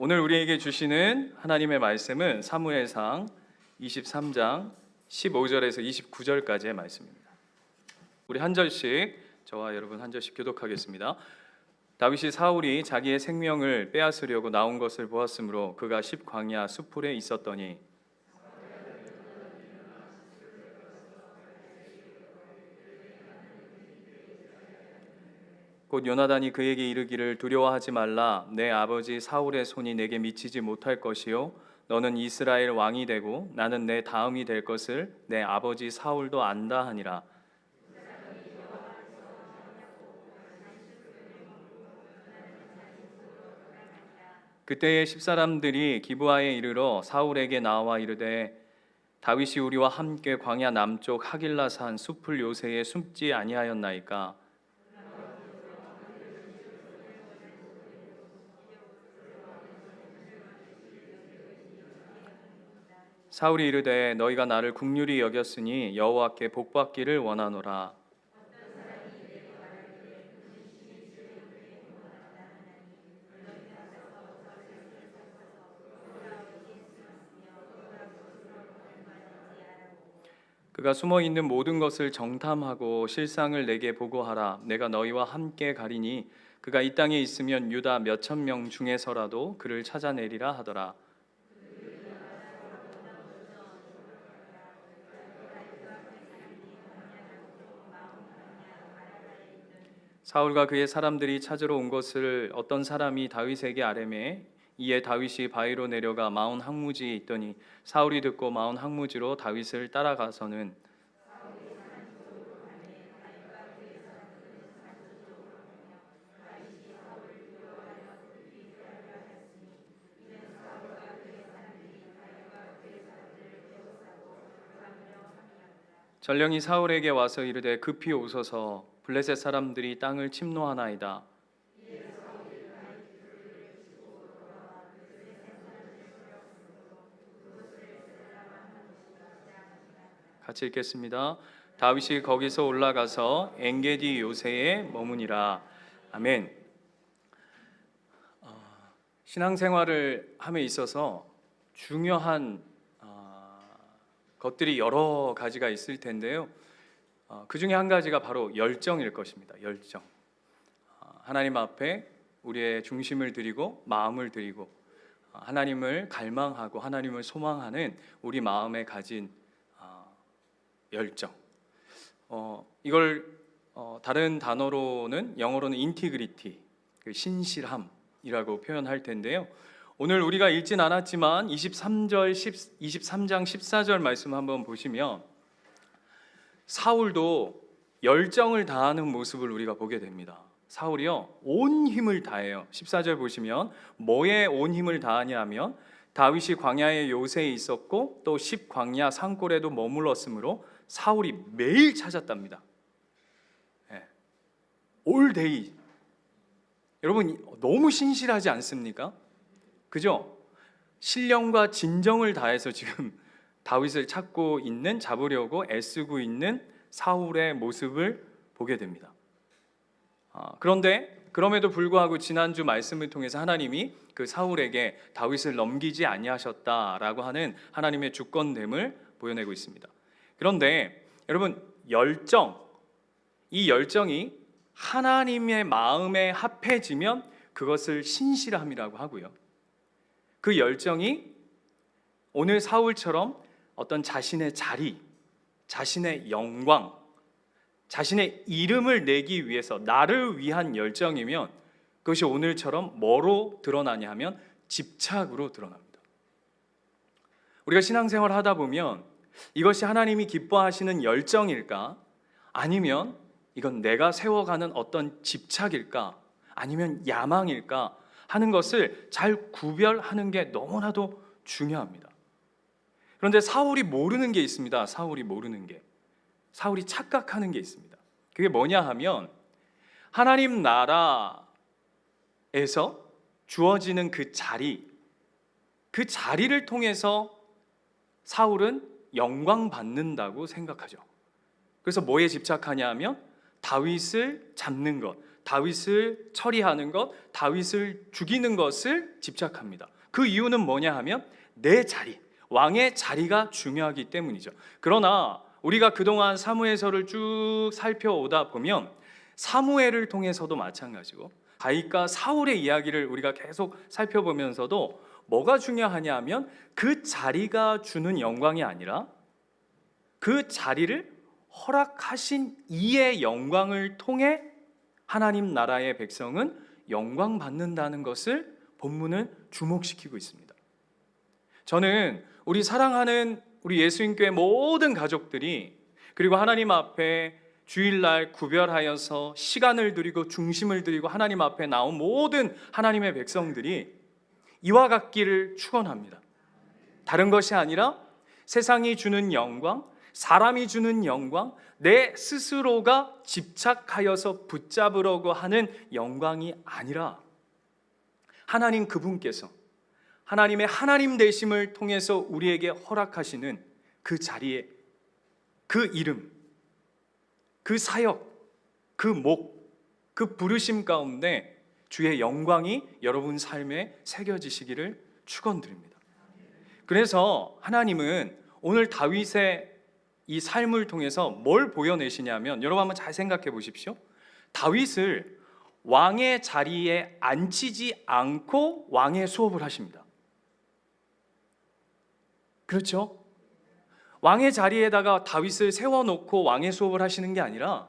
오늘 우리에게 주시는 하나님의 말씀은 사무엘상 23장 15절에서 29절까지의 말씀입니다. 우리 한 절씩, 저와 여러분 한 절씩 교독하겠습니다. 다윗이 사울이 자기의 생명을 빼앗으려고 나온 것을 보았으므로 그가 십광야 수풀에 있었더니 곧 요나단이 그에게 이르기를 두려워하지 말라. 내 아버지 사울의 손이 내게 미치지 못할 것이요 너는 이스라엘 왕이 되고 나는 내 다음이 될 것을 내 아버지 사울도 안다 하니라. 그때에 십사람들이 기브아에 이르러 사울에게 나와 이르되 다윗이 우리와 함께 광야 남쪽 하길라산 숲을 요새에 숨지 아니하였나이까. 사울이 이르되 너희가 나를 긍휼히 여겼으니 여호와께 복받기를 원하노라. 그가 숨어 있는 모든 것을 정탐하고 실상을 내게 보고하라. 내가 너희와 함께 가리니 그가 이 땅에 있으면 유다 몇천 명 중에서라도 그를 찾아내리라 하더라. 사울과 그의 사람들이 찾으러 온 것을 어떤 사람이 다윗에게 아뢰매 이에 다윗이 바위로 내려가 마온 항무지에 있더니 사울이 듣고 마온 항무지로 다윗을 따라가서는 전령이 사울에게 와서 이르되 급히 오소서 블레셋 사람들이 땅을 침노하나이다. 같이 읽겠습니다. 다윗이 거기서 올라가서 엔게디 요새에 머무니라. 아멘. 신앙생활을 함에 있어서 중요한 것들이 여러 가지가 있을 텐데요. 그 중에 한 가지가 바로 열정일 것입니다. 열정. 하나님 앞에 우리의 중심을 드리고 마음을 드리고 하나님을 갈망하고 하나님을 소망하는 우리 마음에 가진 열정. 이걸 다른 단어로는 영어로는 인티그리티, 신실함이라고 표현할 텐데요. 오늘 우리가 읽진 않았지만 23장 14절 말씀 한번 보시면 사울도 열정을 다하는 모습을 우리가 보게 됩니다. 사울이요 온 힘을 다해요. 14절 보시면 뭐에 온 힘을 다하냐 하면 다윗이 광야의 요새에 있었고 또 십광야 산골에도 머물렀으므로 사울이 매일 찾았답니다. 올 데이. 여러분 너무 신실하지 않습니까? 그죠? 신령과 진정을 다해서 지금 다윗을 찾고 있는, 잡으려고 애쓰고 있는 사울의 모습을 보게 됩니다. 그런데 그럼에도 불구하고 지난주 말씀을 통해서 하나님이 그 사울에게 다윗을 넘기지 아니하셨다라고 하는 하나님의 주권됨을 보여내고 있습니다. 그런데 여러분 이 열정이 하나님의 마음에 합해지면 그것을 신실함이라고 하고요. 그 열정이 오늘 사울처럼 어떤 자신의 자리, 자신의 영광, 자신의 이름을 내기 위해서 나를 위한 열정이면 그것이 오늘처럼 뭐로 드러나냐 하면 집착으로 드러납니다. 우리가 신앙생활을 하다 보면 이것이 하나님이 기뻐하시는 열정일까? 아니면 이건 내가 세워가는 어떤 집착일까? 아니면 야망일까? 하는 것을 잘 구별하는 게 너무나도 중요합니다. 그런데 사울이 모르는 게 있습니다. 사울이 착각하는 게 있습니다. 그게 뭐냐 하면 하나님 나라에서 주어지는 그 자리를 통해서 사울은 영광 받는다고 생각하죠. 그래서 뭐에 집착하냐 하면 다윗을 잡는 것, 다윗을 처리하는 것, 다윗을 죽이는 것을 집착합니다. 그 이유는 뭐냐 하면 내 자리, 왕의 자리가 중요하기 때문이죠. 그러나 우리가 그동안 사무엘서를 쭉 살펴오다 보면 사무엘을 통해서도 마찬가지고 다윗과 사울의 이야기를 우리가 계속 살펴보면서도 뭐가 중요하냐 하면 그 자리가 주는 영광이 아니라 그 자리를 허락하신 이의 영광을 통해 하나님 나라의 백성은 영광 받는다는 것을 본문은 주목시키고 있습니다. 저는 우리 사랑하는 우리 예수님교회 모든 가족들이 그리고 하나님 앞에 주일날 구별하여서 시간을 드리고 중심을 드리고 하나님 앞에 나온 모든 하나님의 백성들이 이와 같기를 축원합니다. 다른 것이 아니라 세상이 주는 영광, 사람이 주는 영광, 내 스스로가 집착하여서 붙잡으려고 하는 영광이 아니라 하나님 그분께서 하나님의 하나님 되심을 통해서 우리에게 허락하시는 그 자리에 그 이름, 그 사역, 그 목, 그 부르심 가운데 주의 영광이 여러분 삶에 새겨지시기를 축원드립니다. 그래서 하나님은 오늘 다윗의 이 삶을 통해서 뭘 보여내시냐면 여러분 한번 잘 생각해 보십시오. 다윗을 왕의 자리에 앉히지 않고 왕의 수업을 하십니다. 그렇죠? 왕의 자리에다가 다윗을 세워놓고 왕의 수업을 하시는 게 아니라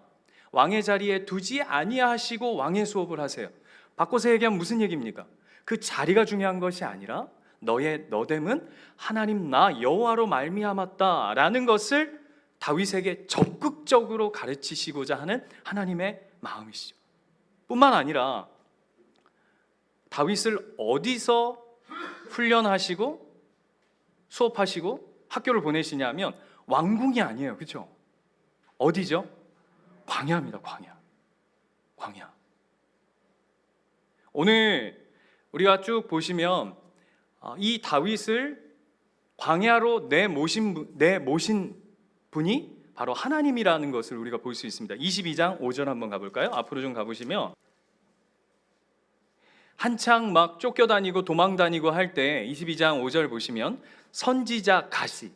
왕의 자리에 두지 아니하시고 왕의 수업을 하세요. 바꿔서 얘기하면 무슨 얘기입니까? 그 자리가 중요한 것이 아니라 너의 너됨은 하나님 나 여호와로 말미암았다라는 것을 다윗에게 적극적으로 가르치시고자 하는 하나님의 마음이시죠. 뿐만 아니라 다윗을 어디서 훈련하시고 수업하시고 학교를 보내시냐면 왕궁이 아니에요. 그렇죠? 어디죠? 광야입니다. 광야. 오늘 우리가 쭉 보시면 이 다윗을 광야로 내모신 분이 바로 하나님이라는 것을 우리가 볼 수 있습니다. 22장 5절 한번 가볼까요? 앞으로 좀 가보시면 한창 막 쫓겨다니고 도망다니고 할 때 22장 5절 보시면 선지자 가시,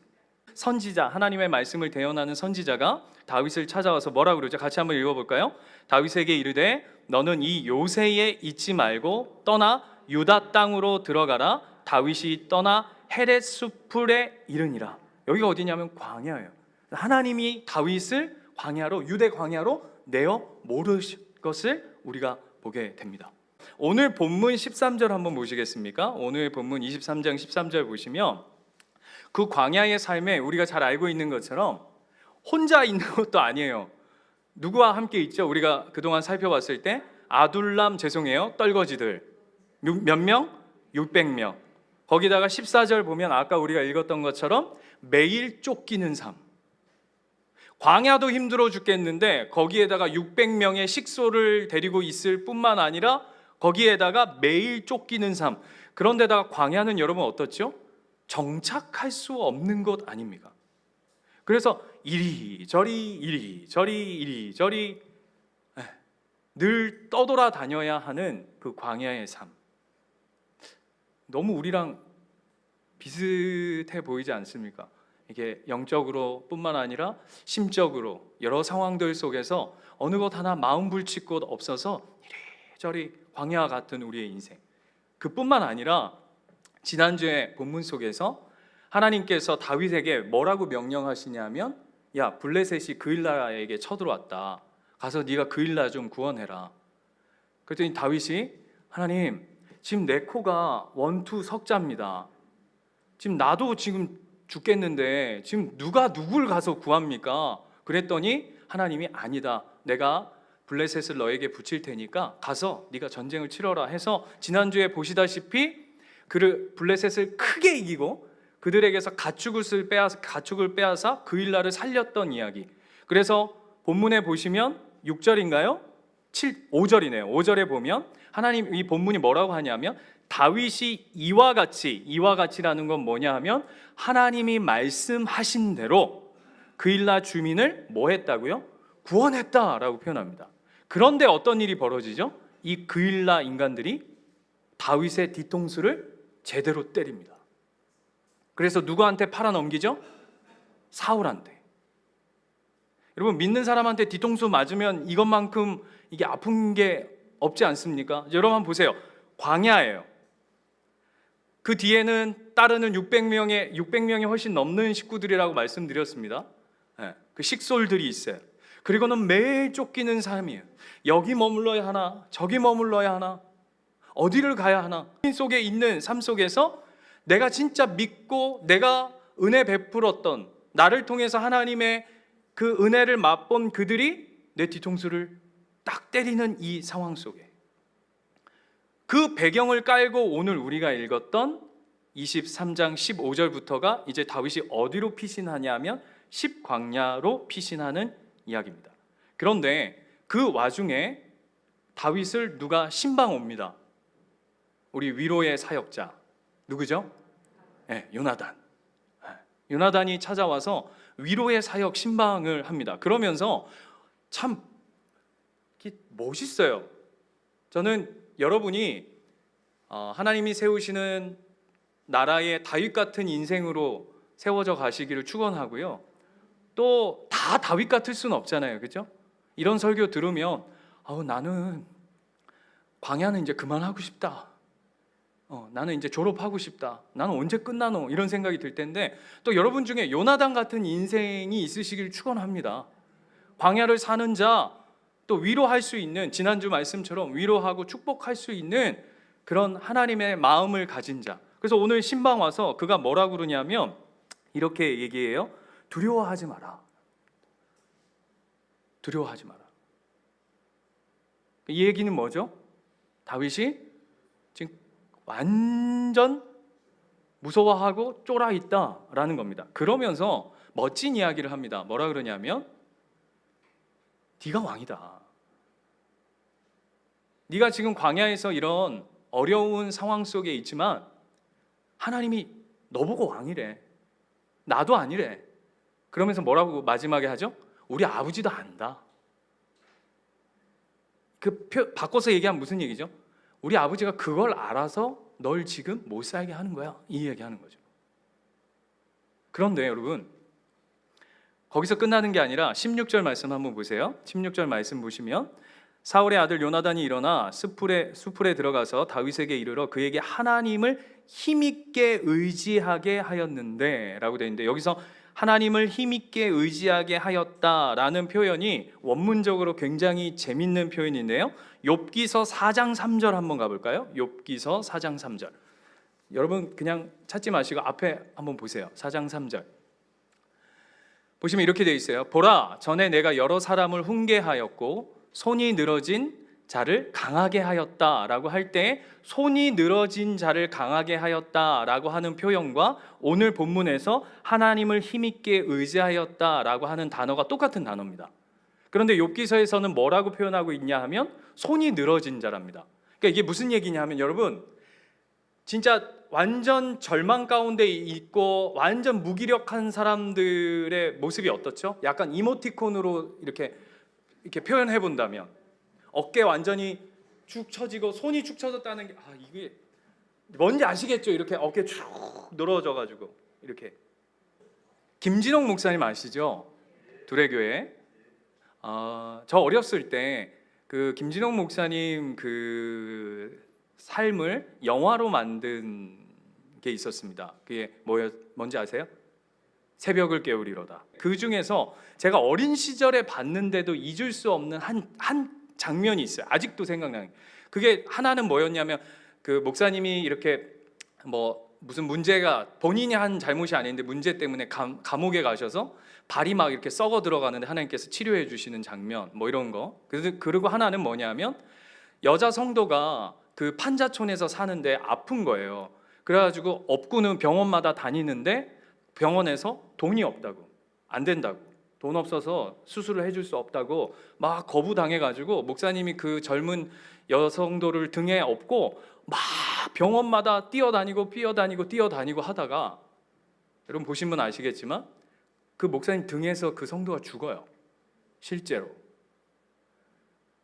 선지자 하나님의 말씀을 대언하는 선지자가 다윗을 찾아와서 뭐라 그러죠? 같이 한번 읽어볼까요? 다윗에게 이르되 너는 이 요새에 있지 말고 떠나 유다 땅으로 들어가라. 다윗이 떠나 헤렛 숲풀에 이르니라. 여기가 어디냐면 광야예요. 하나님이 다윗을 광야로, 유대 광야로 내어 모르실 것을 우리가 보게 됩니다. 오늘 본문 13절 한번 보시겠습니까? 오늘 본문 23장 13절 보시면 그 광야의 삶에 우리가 잘 알고 있는 것처럼 혼자 있는 것도 아니에요. 누구와 함께 있죠? 우리가 그동안 살펴봤을 때 떨거지들 몇 명? 600명. 거기다가 14절 보면 아까 우리가 읽었던 것처럼 매일 쫓기는 삶. 광야도 힘들어 죽겠는데 거기에다가 600명의 식소를 데리고 있을 뿐만 아니라 거기에다가 매일 쫓기는 삶. 그런데다가 광야는 여러분 어떻죠? 정착할 수 없는 것 아닙니까? 그래서 이리저리 늘 떠돌아다녀야 하는 그 광야의 삶. 너무 우리랑 비슷해 보이지 않습니까? 이게 영적으로 뿐만 아니라 심적으로 여러 상황들 속에서 어느 것 하나 마음 붙일 곳 없어서 이리저리 광야 같은 우리의 인생. 그뿐만 아니라 지난주에 본문 속에서 하나님께서 다윗에게 뭐라고 명령하시냐면 야 블레셋이 그일라에게 쳐들어왔다. 가서 네가 그일라 좀 구원해라. 그랬더니 다윗이 하나님 지금 내 코가 원투 석자입니다. 지금 나도 지금 죽겠는데 지금 누가 누굴 가서 구합니까? 그랬더니 하나님이 아니다. 내가 블레셋을 너에게 붙일 테니까 가서 네가 전쟁을 치러라 해서 지난주에 보시다시피 블레셋을 크게 이기고 그들에게서 가축을 빼앗아 그일라를 살렸던 이야기. 그래서 본문에 보시면 6절인가요? 5절이네요. 5절에 보면 하나님 이 본문이 뭐라고 하냐면 다윗이 이와 같이라는 건 뭐냐 하면 하나님이 말씀하신 대로 그일라 주민을 뭐 했다고요? 구원했다라고 표현합니다. 그런데 어떤 일이 벌어지죠? 이 그일라 인간들이 다윗의 뒤통수를 제대로 때립니다. 그래서 누구한테 팔아넘기죠? 사울한테. 여러분, 믿는 사람한테 뒤통수 맞으면 이것만큼 이게 아픈 게 없지 않습니까? 여러분 한번 보세요. 광야예요. 그 뒤에는 따르는 600명이 훨씬 넘는 식구들이라고 말씀드렸습니다. 그 식솔들이 있어요. 그리고는 매일 쫓기는 삶이에요. 여기 머물러야 하나, 저기 머물러야 하나, 어디를 가야 하나. 속에 있는 삶 속에서 내가 진짜 믿고 내가 은혜 베풀었던, 나를 통해서 하나님의 그 은혜를 맛본 그들이 내 뒤통수를 딱 때리는 이 상황 속에, 그 배경을 깔고 오늘 우리가 읽었던 23장 15절부터가 이제 다윗이 어디로 피신하냐면 십광야로 피신하는 이야기입니다. 그런데 그 와중에 다윗을 누가 신방 옵니다. 우리 위로의 사역자 누구죠? 요나단. 요나단이 찾아와서 위로의 사역 신방을 합니다. 그러면서 참 멋있어요. 저는 여러분이 하나님이 세우시는 나라의 다윗 같은 인생으로 세워져 가시기를 축원하고요. 또 다 다윗 같을 수는 없잖아요, 그렇죠? 이런 설교 들으면 나는 광야는 이제 그만하고 싶다. 나는 이제 졸업하고 싶다. 나는 언제 끝나노? 이런 생각이 들 텐데, 또 여러분 중에 요나단 같은 인생이 있으시길 축원합니다. 광야를 사는 자, 또 위로할 수 있는, 지난주 말씀처럼 위로하고 축복할 수 있는 그런 하나님의 마음을 가진 자. 그래서 오늘 신방 와서 그가 뭐라고 그러냐면 이렇게 얘기해요. 두려워하지 마라. 두려워하지 마라. 이 얘기는 뭐죠? 다윗이 지금 완전 무서워하고 쫄아 있다라는 겁니다. 그러면서 멋진 이야기를 합니다. 뭐라 그러냐면 네가 왕이다. 네가 지금 광야에서 이런 어려운 상황 속에 있지만 하나님이 너보고 왕이래. 나도 아니래. 그러면서 뭐라고 마지막에 하죠? 우리 아버지도 안다. 바꿔서 얘기하면 무슨 얘기죠? 우리 아버지가 그걸 알아서 널 지금 못 살게 하는 거야. 이 얘기하는 거죠. 그런데 여러분, 거기서 끝나는 게 아니라 16절 말씀 한번 보세요. 16절 말씀 보시면 사울의 아들 요나단이 일어나 숲풀에 들어가서 다윗에게 이르러 그에게 하나님을 힘있게 의지하게 하였는데 라고 되어 있는데, 여기서 하나님을 힘있게 의지하게 하였다라는 표현이 원문적으로 굉장히 재밌는 표현인데요. 욥기서 4장 3절 한번 가볼까요? 욥기서 4장 3절. 여러분 그냥 찾지 마시고 앞에 한번 보세요. 4장 3절 보시면 이렇게 되어 있어요. 보라, 전에 내가 여러 사람을 훈계하였고 손이 늘어진 자를 강하게 하였다라고 할 때 손이 늘어진 자를 강하게 하였다라고 하는 표현과 오늘 본문에서 하나님을 힘있게 의지하였다라고 하는 단어가 똑같은 단어입니다. 그런데 욥기서에서는 뭐라고 표현하고 있냐 하면 손이 늘어진 자랍니다. 그러니까 이게 무슨 얘기냐 하면, 여러분 진짜 완전 절망 가운데 있고 완전 무기력한 사람들의 모습이 어떻죠? 약간 이모티콘으로 이렇게 표현해 본다면 어깨 완전히 축 처지고 손이 축 처졌다는 게 이게 뭔지 아시겠죠? 이렇게 어깨 축 늘어져 가지고 이렇게. 김진홍 목사님 아시죠? 두레교회. 저 어렸을 때 그 김진홍 목사님 그 삶을 영화로 만든 게 있었습니다. 그게 뭔지 아세요? 새벽을 깨우리로다. 그 중에서 제가 어린 시절에 봤는데도 잊을 수 없는 한 장면이 있어요. 아직도 생각나는. 그게 하나는 뭐였냐면 그 목사님이 이렇게 무슨 문제가 본인이 한 잘못이 아닌데 문제 때문에 감옥에 가셔서 발이 막 이렇게 썩어 들어가는데 하나님께서 치료해 주시는 장면, 이런 거. 그리고 하나는 뭐냐면 여자 성도가 그 판자촌에서 사는데 아픈 거예요. 그래가지고 업고는 병원마다 다니는데 병원에서 돈이 없다고, 안 된다고, 돈 없어서 수술을 해줄 수 없다고 막 거부당해가지고 목사님이 그 젊은 여성도를 등에 업고 막 병원마다 뛰어다니고 하다가, 여러분 보신 분 아시겠지만 그 목사님 등에서 그 성도가 죽어요. 실제로.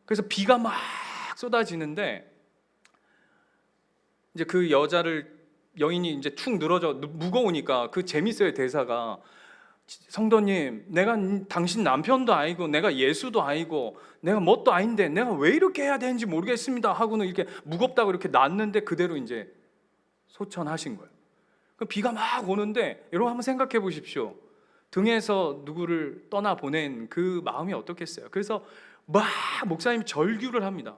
그래서 비가 막 쏟아지는데 이제 그 여인이 이제 툭 늘어져 무거우니까 그 재밌어요. 대사가 성도님, 내가 당신 남편도 아니고 내가 예수도 아니고 내가 뭣도 아닌데 내가 왜 이렇게 해야 되는지 모르겠습니다 하고는 이렇게 무겁다고 이렇게 놨는데 그대로 이제 소천하신 거예요. 그 비가 막 오는데 여러분 한번 생각해 보십시오. 등에서 누구를 떠나 보낸 그 마음이 어떻겠어요? 그래서 막 목사님이 절규를 합니다.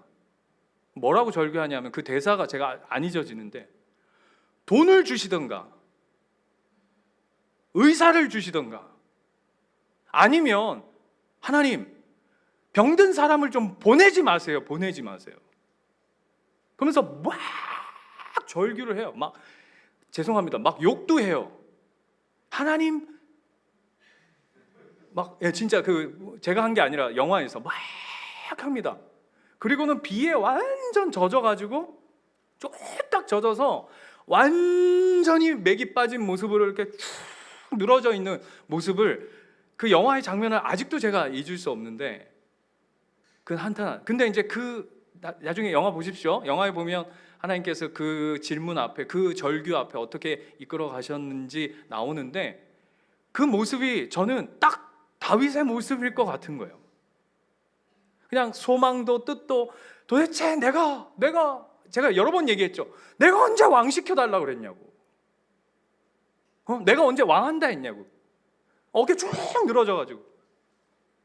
뭐라고 절규하냐면 그 대사가 제가 안 잊어지는데 돈을 주시던가 의사를 주시던가 아니면 하나님 병든 사람을 좀 보내지 마세요. 보내지 마세요. 그러면서 막 절규를 해요. 막 죄송합니다. 막 욕도 해요. 하나님 막 진짜 그 제가 한 게 아니라 영화에서 막 합니다. 그리고는 비에 완전 젖어가지고 쫄딱 젖어서 완전히 맥이 빠진 모습으로 이렇게 쭉 늘어져 있는 모습을 그 영화의 장면을 아직도 제가 잊을 수 없는데 그 한탄. 근데 이제 그 나중에 영화 보십시오. 영화에 보면 하나님께서 그 질문 앞에 그 절규 앞에 어떻게 이끌어 가셨는지 나오는데 그 모습이 저는 딱 다윗의 모습일 것 같은 거예요. 그냥 소망도 뜻도 도대체 내가 제가 여러 번 얘기했죠. 내가 언제 왕 시켜달라고 그랬냐고. 내가 언제 왕한다 했냐고. 어깨 쭉 늘어져가지고.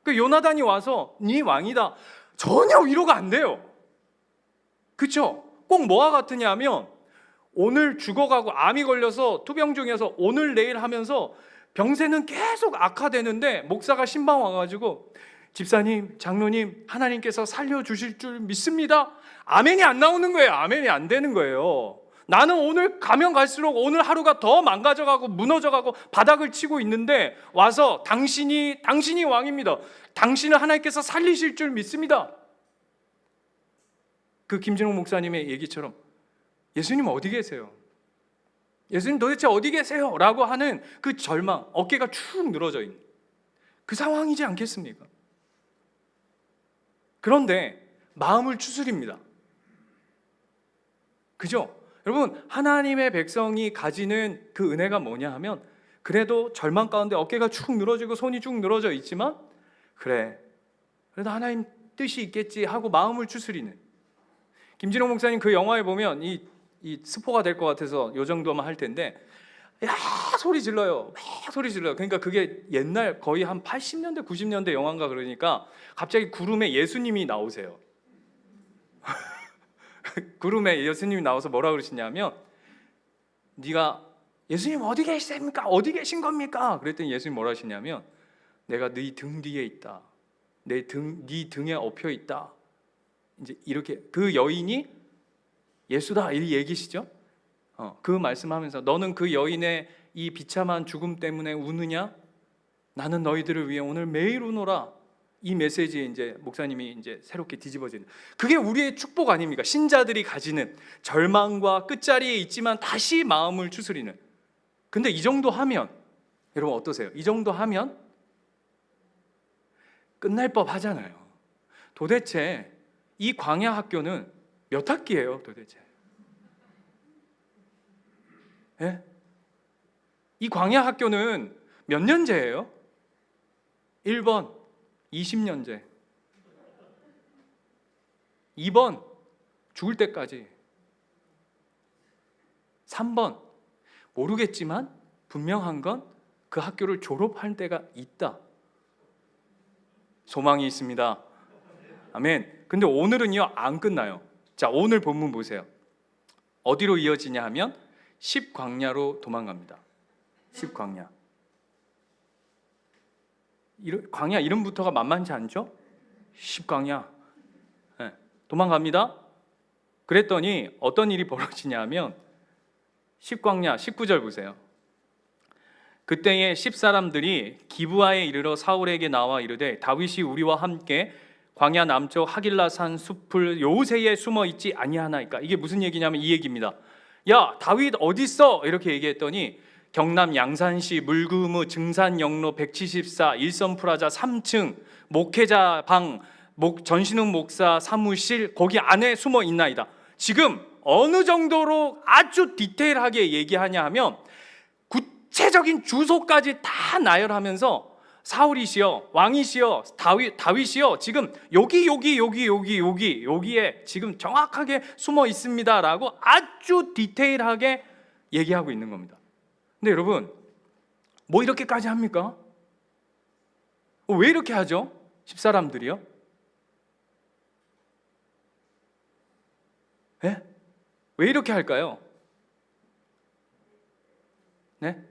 그 요나단이 와서 네 왕이다. 전혀 위로가 안 돼요. 그쵸? 꼭 뭐와 같으냐 하면 오늘 죽어가고 암이 걸려서 투병 중에서 오늘 내일 하면서 병세는 계속 악화되는데 목사가 신방 와가지고 집사님, 장로님, 하나님께서 살려주실 줄 믿습니다. 아멘이 안 나오는 거예요. 아멘이 안 되는 거예요. 나는 오늘 가면 갈수록 오늘 하루가 더 망가져가고 무너져가고 바닥을 치고 있는데 와서 당신이 왕입니다. 당신은 하나님께서 살리실 줄 믿습니다. 그 김진홍 목사님의 얘기처럼 예수님 어디 계세요? 예수님 도대체 어디 계세요? 라고 하는 그 절망, 어깨가 축 늘어져 있는 그 상황이지 않겠습니까? 그런데 마음을 추스립니다. 그죠? 여러분, 하나님의 백성이 가지는 그 은혜가 뭐냐 하면 그래도 절망 가운데 어깨가 축 늘어지고 손이 쭉 늘어져 있지만 그래, 그래도 하나님 뜻이 있겠지 하고 마음을 추스리는. 김진홍 목사님 그 영화에 보면 이 스포가 될 것 같아서 요 정도만 할 텐데 야 소리 질러요. 막 소리 질러요. 그러니까 그게 옛날 거의 한 80년대 90년대 영화인가 그러니까 갑자기 구름에 예수님이 나오세요. 구름에 예수님이 나와서 뭐라 그러시냐면 네가 예수님 어디 계십니까? 어디 계신 겁니까? 그랬더니 예수님 뭐라 하시냐면 내가 네 등 뒤에 있다. 네 등에 엎여 있다. 이제 이렇게 그 여인이 예수다 이 얘기시죠? 그 말씀하면서 너는 그 여인의 이 비참한 죽음 때문에 우느냐? 나는 너희들을 위해 오늘 매일 우노라. 이 메시지에 이제 목사님이 이제 새롭게 뒤집어지는 그게 우리의 축복 아닙니까? 신자들이 가지는 절망과 끝자리에 있지만 다시 마음을 추스리는. 근데 이 정도 하면 여러분 어떠세요? 이 정도 하면 끝날 법 하잖아요. 도대체 이 광야 학교는 몇 학기예요, 도대체? 예? 이 광야 학교는 몇 년제예요? 1번 20년제 2번 죽을 때까지 3번 모르겠지만 분명한 건 그 학교를 졸업할 때가 있다. 소망이 있습니다. 아멘. 근데 오늘은요 안 끝나요. 자, 오늘 본문 보세요. 어디로 이어지냐 하면 10광야로 도망갑니다. 10광야. 광야 이름부터가 만만치 않죠? 10광야. 네, 도망갑니다. 그랬더니 어떤 일이 벌어지냐면 10광야 19절 보세요. 그때에 10사람들이 기브아에 이르러 사울에게 나와 이르되 다윗이 우리와 함께 광야 남쪽 하길라산 숲을 요새에 숨어 있지 아니하나이까. 이게 무슨 얘기냐면 이 얘기입니다. 야 다윗 어디 있어? 이렇게 얘기했더니 경남 양산시 물구무 증산 영로 174 일선 프라자 3층 목회자 방 전신욱 목사 사무실 거기 안에 숨어 있나이다. 지금 어느 정도로 아주 디테일하게 얘기하냐 하면 구체적인 주소까지 다 나열하면서 사울이시여, 왕이시여, 다윗이여, 지금 여기에 지금 정확하게 숨어 있습니다라고 아주 디테일하게 얘기하고 있는 겁니다. 근데 여러분, 뭐 이렇게까지 합니까? 왜 이렇게 하죠? 집사람들이요? 네? 왜 이렇게 할까요? 네?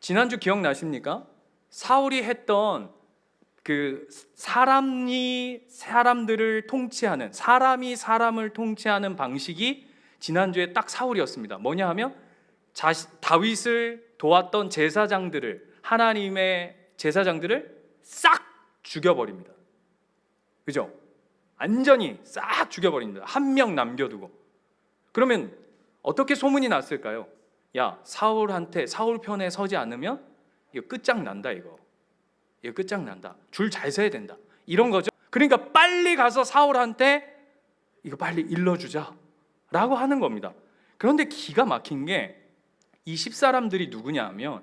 지난주 기억나십니까? 사울이 했던 그 사람들을 통치하는, 사람이 사람을 통치하는 방식이 지난주에 딱 사울이었습니다. 뭐냐 하면 다윗을 도왔던 제사장들을, 하나님의 제사장들을 싹 죽여버립니다. 그죠? 완전히 싹 죽여버립니다. 한 명 남겨두고. 그러면 어떻게 소문이 났을까요? 야, 사울 편에 서지 않으면 이거 끝장난다. 이거 끝장난다. 줄 잘 서야 된다. 이런 거죠. 그러니까 빨리 가서 사울한테 이거 빨리 일러주자 라고 하는 겁니다. 그런데 기가 막힌 게 이 10사람들이 누구냐 하면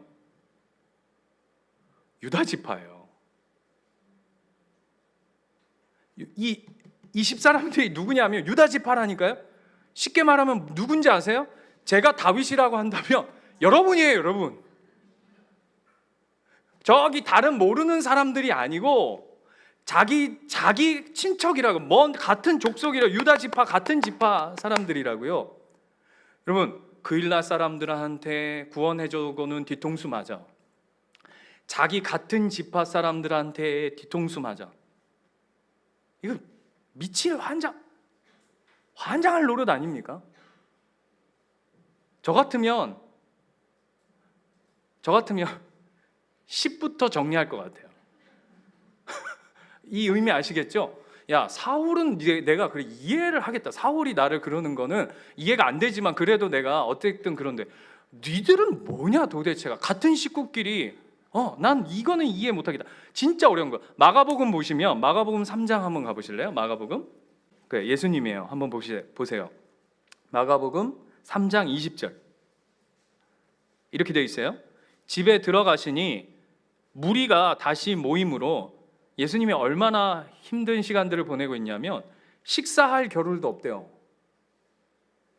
유다 지파예요. 이 10사람들이 누구냐 하면 유다 지파라니까요. 쉽게 말하면 누군지 아세요? 제가 다윗이라고 한다면 여러분이에요, 여러분. 저기 다른 모르는 사람들이 아니고 자기 친척이라고, 같은 족속이라, 유다 지파 같은 지파 사람들이라고요. 여러분, 그일라 사람들한테 구원해주고는 뒤통수 맞아. 자기 같은 지파 사람들한테 뒤통수 맞아. 이거 미칠 환장할 노릇 아닙니까? 저 같으면 10부터 정리할 것 같아요. 이 의미 아시겠죠? 야, 사울은 내가 그래 이해를 하겠다. 사울이 나를 그러는 거는 이해가 안 되지만 그래도 내가 어쨌든 그런데 니들은 뭐냐 도대체가. 같은 식구끼리 난 이거는 이해 못하겠다. 진짜 어려운 거. 마가복음 보시면 마가복음 3장 한번 가보실래요? 마가복음 그래, 예수님이에요. 한번 보세요. 마가복음 3장 20절 이렇게 되어 있어요. 집에 들어가시니 무리가 다시 모임으로 예수님이 얼마나 힘든 시간들을 보내고 있냐면 식사할 겨를도 없대요.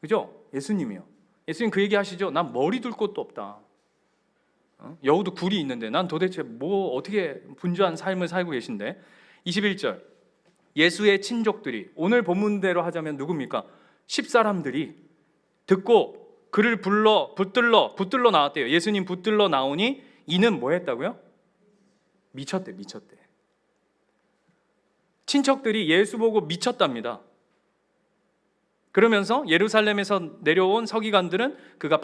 그죠? 예수님이요. 예수님 그 얘기 하시죠. 난 머리 둘 곳도 없다. 여우도 굴이 있는데 난 도대체 어떻게 분주한 삶을 살고 계신데. 21절 예수의 친족들이, 오늘 본문대로 하자면 누굽니까? 10사람들이 듣고 그를 붙들러 나왔대요. 예수님 붙들러 나오니 이는 뭐 했다고요? 미쳤대. 친척들이 예수 보고 미쳤답니다. 그러면서 예루살렘에서 내려온 서기관들은 그가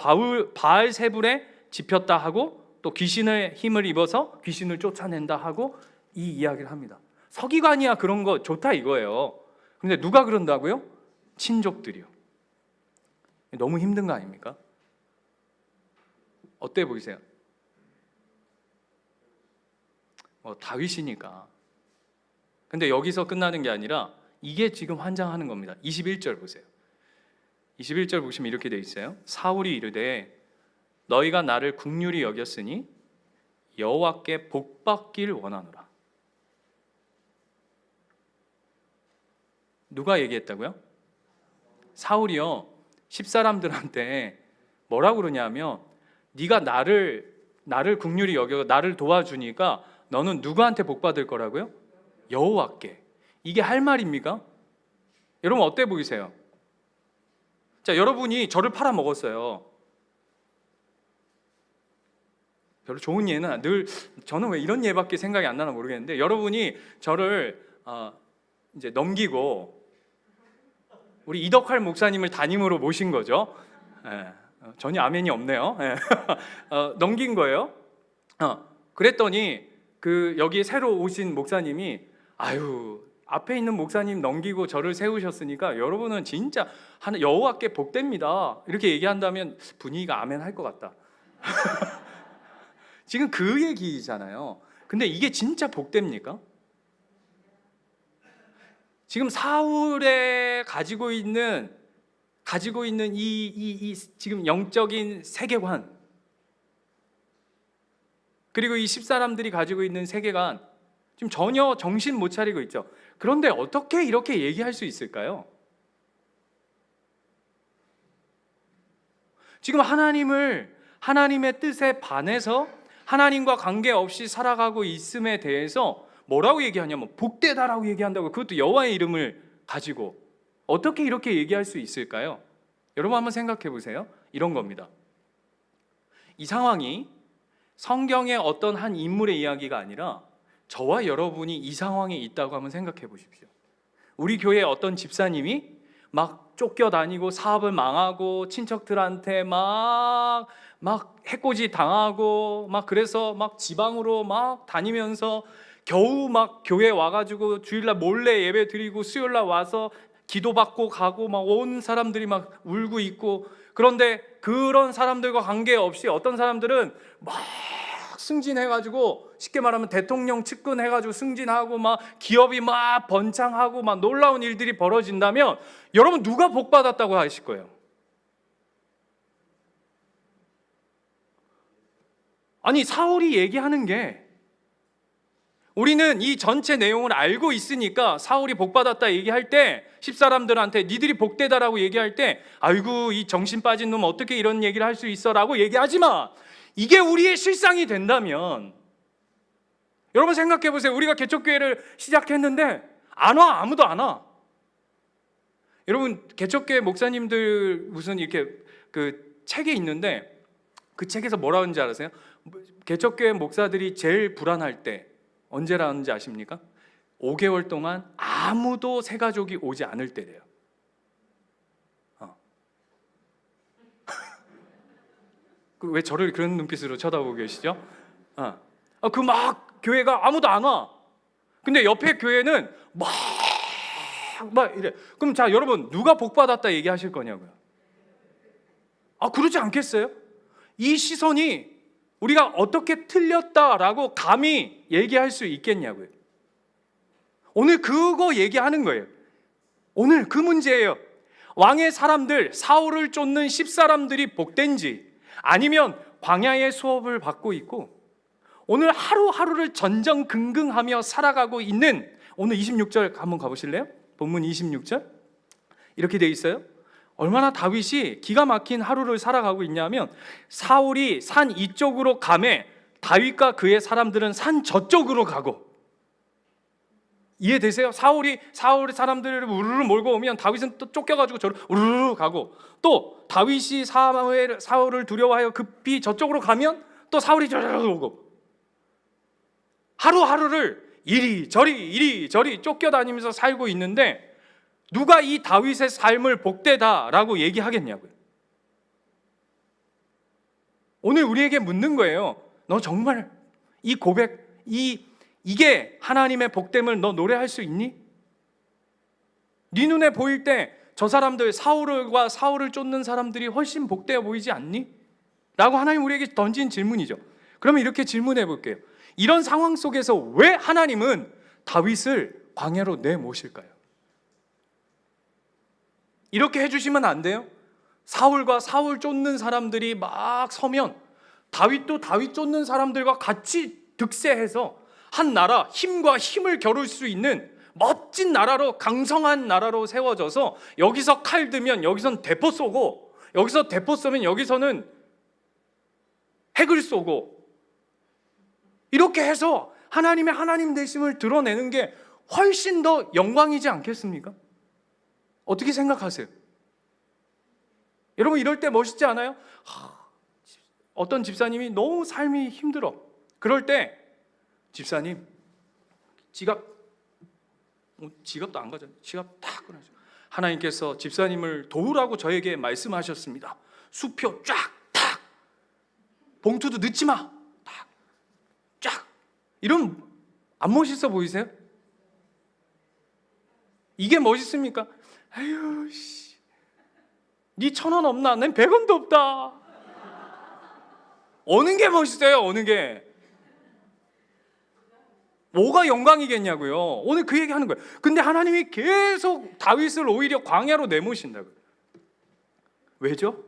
바알세불에 집혔다 하고 또 귀신의 힘을 입어서 귀신을 쫓아낸다 하고 이 이야기를 합니다. 서기관이야 그런 거 좋다 이거예요. 근데 누가 그런다고요? 친족들이요. 너무 힘든 거 아닙니까? 어때 보이세요? 다윗이니까. 근데 여기서 끝나는 게 아니라 이게 지금 환장하는 겁니다. 21절 보세요. 21절 보시면 이렇게 돼 있어요. 사울이 이르되 너희가 나를 긍휼히 여겼으니 여호와께 복받기를 원하노라. 누가 얘기했다고요? 사울이요. 10사람들한테 뭐라고 그러냐면 네가 나를 긍휼히 여겨 나를 도와주니까 너는 누구한테 복받을 거라고요? 여호와께. 이게 할 말입니까? 여러분 어때 보이세요? 자, 여러분이 저를 팔아먹었어요. 별로 좋은 예는 저는 왜 이런 예밖에 생각이 안 나나 모르겠는데, 여러분이 저를 이제 넘기고 우리 이덕할 목사님을 담임으로 모신 거죠. 전혀 아멘이 없네요. 넘긴 거예요. 그랬더니 여기 새로 오신 목사님이 앞에 있는 목사님 넘기고 저를 세우셨으니까 여러분은 진짜 여호와께 복됩니다 이렇게 얘기한다면 분위기가 아멘 할 것 같다. 지금 그 얘기잖아요. 근데 이게 진짜 복됩니까? 지금 사울에 가지고 있는 이 지금 영적인 세계관, 그리고 이 10사람들이 가지고 있는 세계관, 지금 전혀 정신 못 차리고 있죠. 그런데 어떻게 이렇게 얘기할 수 있을까요? 지금 하나님의 뜻에 반해서 하나님과 관계없이 살아가고 있음에 대해서 뭐라고 얘기하냐면 복되다라고 얘기한다고. 그것도 여호와의 이름을 가지고. 어떻게 이렇게 얘기할 수 있을까요? 여러분 한번 생각해 보세요. 이런 겁니다. 이 상황이 성경의 어떤 한 인물의 이야기가 아니라 저와 여러분이 이 상황에 있다고 한번 생각해 보십시오. 우리 교회의 어떤 집사님이 막 쫓겨다니고 사업을 망하고 친척들한테 막 해코지 당하고 그래서 지방으로 다니면서 겨우 교회 와가지고 주일날 몰래 예배 드리고 수요일날 와서 기도받고 가고 온 사람들이 울고 있고, 그런데 그런 사람들과 관계없이 어떤 사람들은 승진해가지고, 쉽게 말하면 대통령 측근해가지고 승진하고 기업이 번창하고 놀라운 일들이 벌어진다면 여러분 누가 복 받았다고 하실 거예요? 아니, 사울이 얘기하는 게, 우리는 이 전체 내용을 알고 있으니까 사울이 복 받았다 얘기할 때 10사람들한테 니들이 복되다라고 얘기할 때 아이고 이 정신 빠진 놈 어떻게 이런 얘기를 할 수 있어 라고 얘기하지만, 이게 우리의 실상이 된다면 여러분 생각해 보세요. 우리가 개척교회를 시작했는데 안 와, 아무도 안 와. 여러분 개척교회 목사님들 무슨 이렇게 그 책이 있는데 그 책에서 뭐라고 하는지 알아세요? 개척교회 목사들이 제일 불안할 때 언제라는지 아십니까? 5개월 동안 아무도 새 가족이 오지 않을 때래요. 왜 저를 그런 눈빛으로 쳐다보고 계시죠? 교회가 아무도 안 와. 근데 옆에 교회는 이래. 그럼 자, 여러분 누가 복 받았다 얘기하실 거냐고요? 그러지 않겠어요? 이 시선이 우리가 어떻게 틀렸다라고 감히 얘기할 수 있겠냐고요. 오늘 그거 얘기하는 거예요. 오늘 그 문제예요. 왕의 사람들, 사울을 쫓는 10사람들이 복된지, 아니면 광야의 수업을 받고 있고 오늘 하루하루를 전전긍긍하며 살아가고 있는, 오늘 26절 한번 가보실래요? 본문 26절 이렇게 돼 있어요. 얼마나 다윗이 기가 막힌 하루를 살아가고 있냐면, 사울이 산 이쪽으로 가매 다윗과 그의 사람들은 산 저쪽으로 가고. 이해되세요? 사울의 사람들을 우르르 몰고 오면 다윗은 또 쫓겨가지고 저를 우르르 가고, 또 다윗이 사울을 두려워하여 급히 저쪽으로 가면 또 사울이 저리로 오고, 하루하루를 이리저리 쫓겨다니면서 살고 있는데 누가 이 다윗의 삶을 복되다라고 얘기하겠냐고요. 오늘 우리에게 묻는 거예요. 너 정말 이 고백, 이게 하나님의 복됨을 너 노래할 수 있니? 네 눈에 보일 때 저 사람들, 사울을 쫓는 사람들이 훨씬 복되어 보이지 않니? 라고 하나님 우리에게 던진 질문이죠. 그러면 이렇게 질문해 볼게요. 이런 상황 속에서 왜 하나님은 다윗을 광야로 내모실까요? 이렇게 해주시면 안 돼요? 사울과 사울 쫓는 사람들이 막 서면 다윗도 다윗 쫓는 사람들과 같이 득세해서 한 나라, 힘과 힘을 겨룰 수 있는 멋진 나라로, 강성한 나라로 세워져서, 여기서 칼 들면 여기선 대포 쏘고, 여기서 대포 쏘면 여기서는 핵을 쏘고, 이렇게 해서 하나님의 하나님 되심을 드러내는 게 훨씬 더 영광이지 않겠습니까? 어떻게 생각하세요? 여러분 이럴 때 멋있지 않아요? 어떤 집사님이 너무 삶이 힘들어. 그럴 때 집사님 지갑도 안 가져요. 지갑 딱 꺼내죠. 하나님께서 집사님을 도우라고 저에게 말씀하셨습니다. 수표 쫙 봉투도 넣지 마. 쫙. 이러면 안 멋있어 보이세요? 이게 멋있습니까? 아유 씨, 네 1,000원 없나? 난 100원도 없다. 어느 게 멋있어요? 어느 게? 뭐가 영광이겠냐고요. 오늘 그 얘기하는 거예요. 근데 하나님이 계속 다윗을 오히려 광야로 내모신다고요. 왜죠?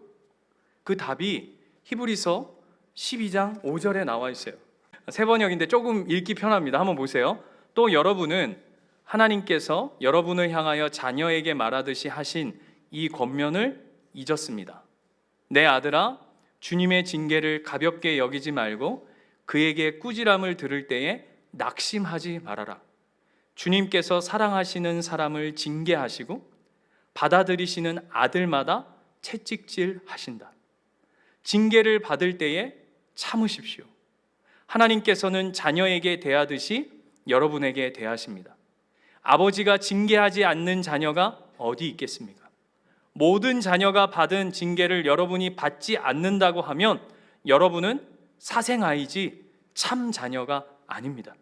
그 답이 히브리서 12장 5절에 나와 있어요. 새 번역인데 조금 읽기 편합니다. 한번 보세요. 또 여러분은 하나님께서 여러분을 향하여 자녀에게 말하듯이 하신 이 권면을 잊었습니다. 내 아들아, 주님의 징계를 가볍게 여기지 말고 그에게 꾸지람을 들을 때에 낙심하지 말아라. 주님께서 사랑하시는 사람을 징계하시고 받아들이시는 아들마다 채찍질 하신다. 징계를 받을 때에 참으십시오. 하나님께서는 자녀에게 대하듯이 여러분에게 대하십니다. 아버지가 징계하지 않는 자녀가 어디 있겠습니까? 모든 자녀가 받은 징계를 여러분이 받지 않는다고 하면 여러분은 사생아이지 참 자녀가 아닙니다.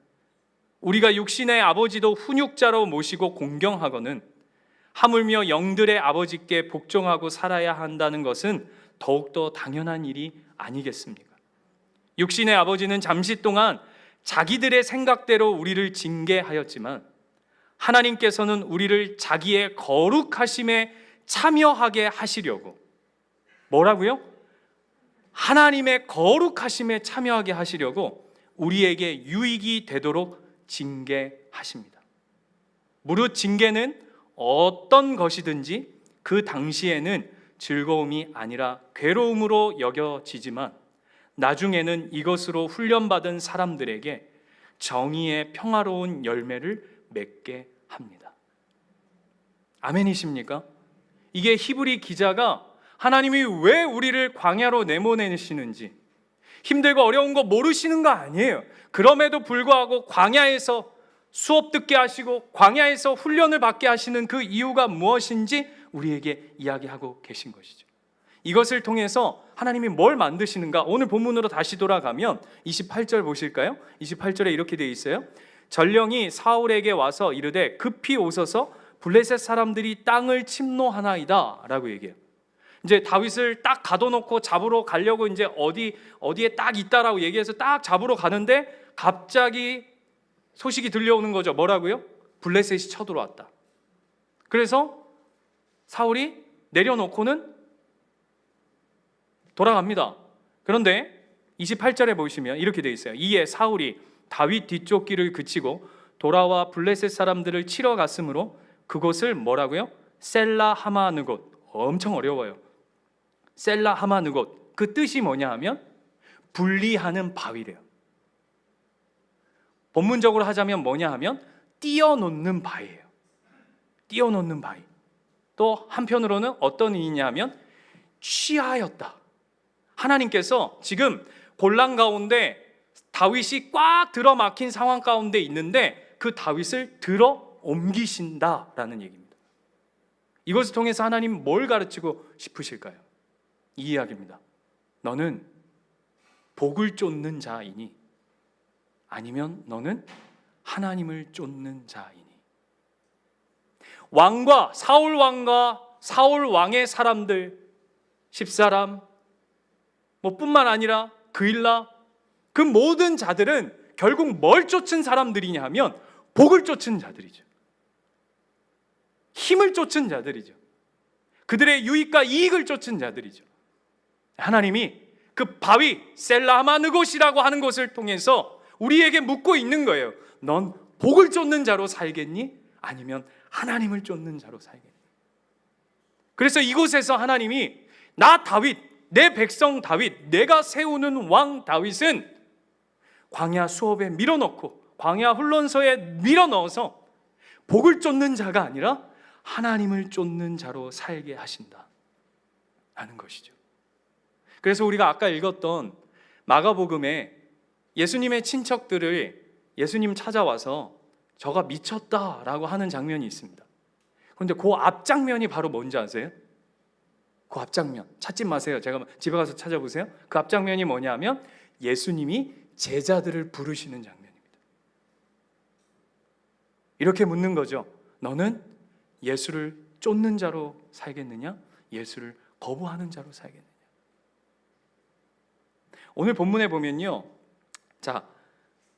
우리가 육신의 아버지도 훈육자로 모시고 공경하거든 하물며 영들의 아버지께 복종하고 살아야 한다는 것은 더욱더 당연한 일이 아니겠습니까? 육신의 아버지는 잠시 동안 자기들의 생각대로 우리를 징계하였지만 하나님께서는 우리를 자기의 거룩하심에 참여하게 하시려고 뭐라고요? 하나님의 거룩하심에 참여하게 하시려고 우리에게 유익이 되도록 징계하십니다. 무릇 징계는 어떤 것이든지 그 당시에는 즐거움이 아니라 괴로움으로 여겨지지만 나중에는 이것으로 훈련받은 사람들에게 정의의 평화로운 열매를 맺게 합니다. 아멘이십니까? 이게 히브리 기자가 하나님이 왜 우리를 광야로 내보내시는지 힘들고 어려운 거 모르시는 거 아니에요. 그럼에도 불구하고 광야에서 수업 듣게 하시고 광야에서 훈련을 받게 하시는 그 이유가 무엇인지 우리에게 이야기하고 계신 것이죠. 이것을 통해서 하나님이 뭘 만드시는가? 오늘 본문으로 다시 돌아가면 28절 보실까요? 28절에 이렇게 되어 있어요. 전령이 사울에게 와서 이르되 급히 오소서 블레셋 사람들이 땅을 침노하나이다 라고 얘기해요. 이제 다윗을 딱 가둬놓고 잡으러 가려고 이제 어디에 딱 있다라고 얘기해서 딱 잡으러 가는데 갑자기 소식이 들려오는 거죠. 뭐라고요? 블레셋이 쳐들어왔다. 그래서 사울이 내려놓고는 돌아갑니다. 그런데 28절에 보시면 이렇게 되어 있어요. 이에 사울이 다윗 뒤쪽 길을 그치고 돌아와 블레셋 사람들을 치러 갔으므로 그곳을 뭐라고요? 셀라 하마느곳. 엄청 어려워요. 셀라 하마느곳. 그 뜻이 뭐냐 하면 분리하는 바위래요. 본문적으로 하자면 뭐냐 하면 띄어놓는 바위예요. 띄어놓는 바위. 또 한편으로는 어떤 의미냐 하면 취하였다. 하나님께서 지금 곤란 가운데 다윗이 꽉 들어막힌 상황 가운데 있는데 그 다윗을 들어 옮기신다라는 얘기입니다. 이것을 통해서 하나님 뭘 가르치고 싶으실까요? 이 이야기입니다. 너는 복을 쫓는 자이니 아니면 너는 하나님을 쫓는 자이니. 왕과 사울 왕의 사람들 10사람 뿐만 아니라 그일라 그 모든 자들은 결국 뭘 쫓은 사람들이냐 하면 복을 쫓은 자들이죠. 힘을 쫓은 자들이죠. 그들의 유익과 이익을 쫓은 자들이죠. 하나님이 그 바위 셀라하마느곳이라고 하는 것을 통해서 우리에게 묻고 있는 거예요. 넌 복을 쫓는 자로 살겠니? 아니면 하나님을 쫓는 자로 살겠니? 그래서 이곳에서 하나님이 나 다윗, 내 백성 다윗, 내가 세우는 왕 다윗은 광야 수업에 밀어넣고 광야 훈련소에 밀어넣어서 복을 쫓는 자가 아니라 하나님을 쫓는 자로 살게 하신다 하는 것이죠. 그래서 우리가 아까 읽었던 마가복음에 예수님의 친척들을 예수님 찾아와서 저가 미쳤다라고 하는 장면이 있습니다. 그런데 그 앞장면이 바로 뭔지 아세요? 그 앞장면 찾지 마세요. 제가 집에 가서 찾아보세요. 그 앞장면이 뭐냐면 예수님이 제자들을 부르시는 장면입니다. 이렇게 묻는 거죠. 너는 예수를 쫓는 자로 살겠느냐? 예수를 거부하는 자로 살겠느냐? 오늘 본문에 보면요. 자,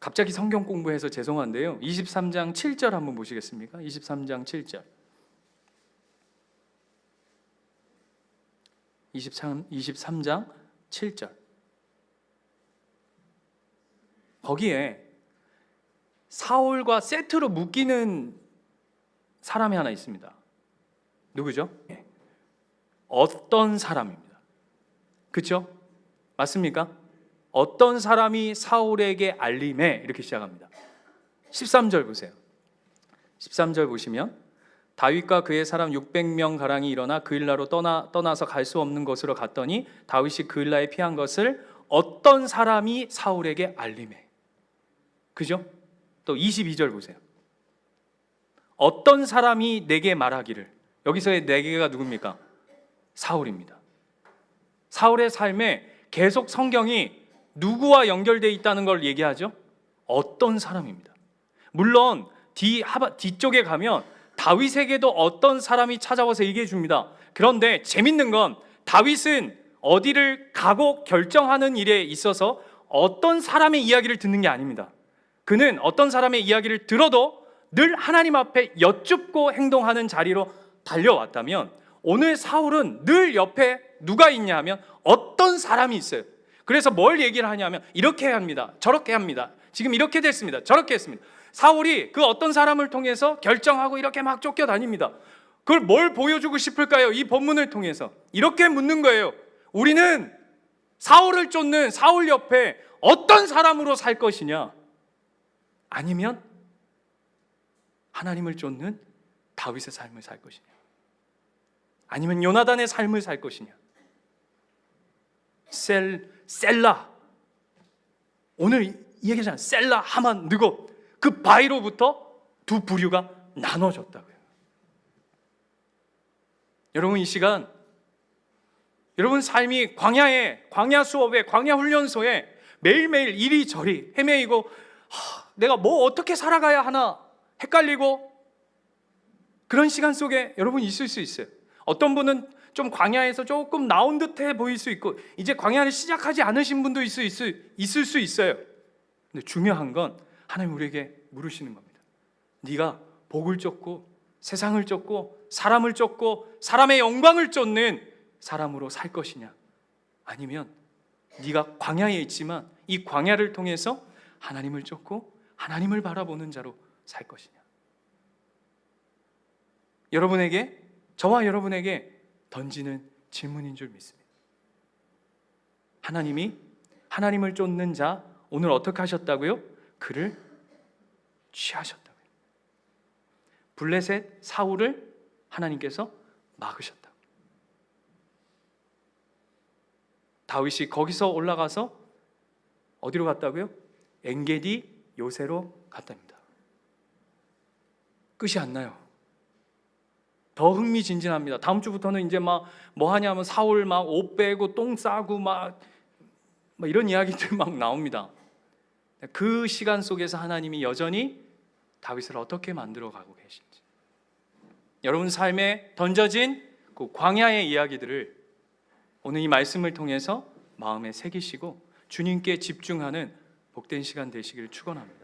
갑자기 성경 공부해서 죄송한데요. 23장 7절 한번 보시겠습니까? 23장 7절. 23장 7절. 거기에 사울과 세트로 묶이는 사람이 하나 있습니다. 누구죠? 어떤 사람입니다. 그렇죠? 맞습니까? 어떤 사람이 사울에게 알림해 이렇게 시작합니다. 13절 보세요. 13절 보시면 다윗과 그의 사람 600명 가량이 일어나 그일라로 떠나서 갈 수 없는 곳으로 갔더니 다윗이 그일라에 피한 것을 어떤 사람이 사울에게 알림해. 그죠? 또 22절 보세요. 어떤 사람이 내게 말하기를. 여기서의 내게가 누굽니까? 사울입니다. 사울의 삶에 계속 성경이 누구와 연결되어 있다는 걸 얘기하죠? 어떤 사람입니다. 물론 뒤쪽에 가면 다윗에게도 어떤 사람이 찾아와서 얘기해 줍니다. 그런데 재밌는 건 다윗은 어디를 가고 결정하는 일에 있어서 어떤 사람의 이야기를 듣는 게 아닙니다. 그는 어떤 사람의 이야기를 들어도 늘 하나님 앞에 여쭙고 행동하는 자리로 달려왔다면, 오늘 사울은 늘 옆에 누가 있냐 하면 어떤 사람이 있어요. 그래서 뭘 얘기를 하냐면 이렇게 해야 합니다, 저렇게 합니다, 지금 이렇게 됐습니다, 저렇게 했습니다. 사울이 그 어떤 사람을 통해서 결정하고 이렇게 막 쫓겨다닙니다. 그걸 뭘 보여주고 싶을까요? 이 본문을 통해서 이렇게 묻는 거예요. 우리는 사울을 쫓는 사울 옆에 어떤 사람으로 살 것이냐, 아니면 하나님을 쫓는 다윗의 삶을 살 것이냐, 아니면 요나단의 삶을 살 것이냐. 셀라, 오늘 이 얘기잖아요. 셀라, 하만, 느곱, 그 바위로부터 두 부류가 나눠졌다고요. 여러분, 이 시간 여러분 삶이 광야 수업에, 광야 훈련소에 매일매일 이리저리 헤매이고, 내가 뭐 어떻게 살아가야 하나 헷갈리고, 그런 시간 속에 여러분 있을 수 있어요. 어떤 분은 좀 광야에서 조금 나온 듯해 보일 수 있고, 이제 광야를 시작하지 않으신 분도 있을 수 있어요. 근데 중요한 건 하나님 우리에게 물으시는 겁니다. 네가 복을 쫓고 세상을 쫓고 사람을 쫓고 사람의 영광을 쫓는 사람으로 살 것이냐, 아니면 네가 광야에 있지만 이 광야를 통해서 하나님을 쫓고 하나님을 바라보는 자로 살 것이냐. 여러분에게, 저와 여러분에게 던지는 질문인 줄 믿습니다. 하나님이 하나님을 쫓는 자 오늘 어떻게 하셨다고요? 그를 취하셨다고요. 블레셋 사울을 하나님께서 막으셨다고. 다윗이 거기서 올라가서 어디로 갔다고요? 엔게디 요새로 갔답니다. 끝이 안 나요. 더 흥미진진합니다. 다음 주부터는 이제 막 뭐 하냐면 사울 막 옷 빼고 똥 싸고 막 이런 이야기들 막 나옵니다. 그 시간 속에서 하나님이 여전히 다윗을 어떻게 만들어 가고 계신지, 여러분 삶에 던져진 그 광야의 이야기들을 오늘 이 말씀을 통해서 마음에 새기시고 주님께 집중하는 복된 시간 되시기를 축원합니다.